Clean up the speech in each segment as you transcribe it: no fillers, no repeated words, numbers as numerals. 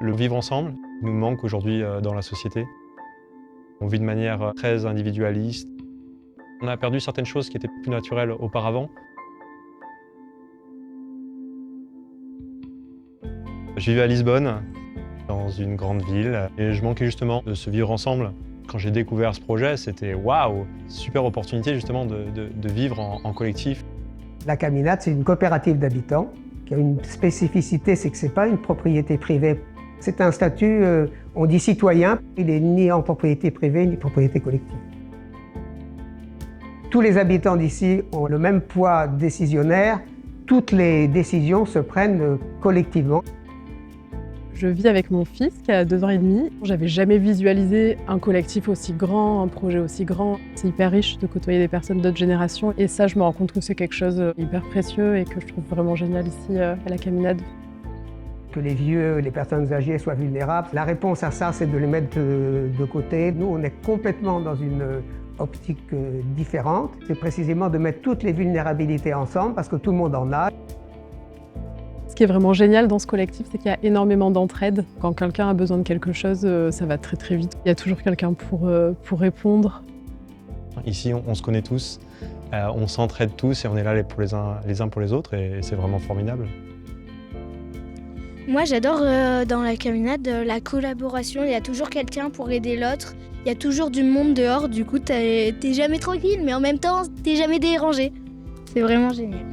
Le vivre ensemble nous manque aujourd'hui dans la société. On vit de manière très individualiste. On a perdu certaines choses qui étaient plus naturelles auparavant. Je vivais à Lisbonne, dans une grande ville, et je manquais justement de ce vivre ensemble. Quand j'ai découvert ce projet, c'était waouh, super opportunité justement de vivre en collectif. La Caminade, c'est une coopérative d'habitants qui a une spécificité, c'est que ce n'est pas une propriété privée. C'est un statut, on dit citoyen, il n'est ni en propriété privée ni propriété collective. Tous les habitants d'ici ont le même poids décisionnaire, toutes les décisions se prennent collectivement. Je vis avec mon fils qui a 2 ans et demi. J'avais jamais visualisé un collectif aussi grand, un projet aussi grand. C'est hyper riche de côtoyer des personnes d'autres générations et ça, je me rends compte que c'est quelque chose d'hyper précieux et que je trouve vraiment génial ici à la Caminade. Que les vieux, les personnes âgées soient vulnérables, la réponse à ça, c'est de les mettre de côté. Nous, on est complètement dans une optique différente. C'est précisément de mettre toutes les vulnérabilités ensemble parce que tout le monde en a. Ce qui est vraiment génial dans ce collectif, c'est qu'il y a énormément d'entraide. Quand quelqu'un a besoin de quelque chose, ça va très très vite. Il y a toujours quelqu'un pour répondre. Ici, on se connaît tous, on s'entraide tous et on est là les uns pour les autres et c'est vraiment formidable. Moi, j'adore dans la Caminade la collaboration. Il y a toujours quelqu'un pour aider l'autre. Il y a toujours du monde dehors. Du coup, t'es jamais tranquille, mais en même temps, t'es jamais dérangé. C'est vraiment génial.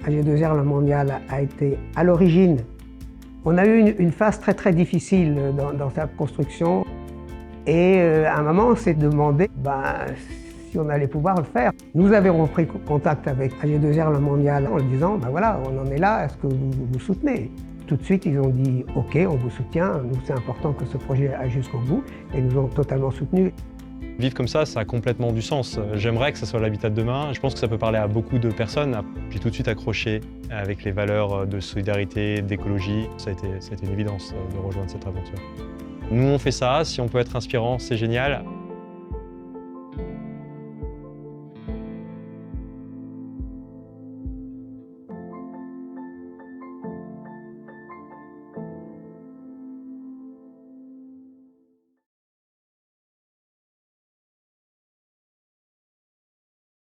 AG2R, le mondial, a été à l'origine. On a eu une phase très très difficile dans sa construction. Et à un moment, on s'est demandé si on allait pouvoir le faire. Nous avons pris contact avec AG2R, le mondial, en leur disant voilà, on en est là, est-ce que vous vous soutenez? Tout de suite, ils ont dit OK, on vous soutient, nous c'est important que ce projet aille jusqu'au bout, et nous ont totalement soutenus. Vivre comme ça a complètement du sens. J'aimerais que ça soit l'habitat de demain. Je pense que ça peut parler à beaucoup de personnes. J'ai tout de suite accroché avec les valeurs de solidarité, d'écologie. Ça a été une évidence de rejoindre cette aventure. Nous, on fait ça. Si on peut être inspirant, c'est génial.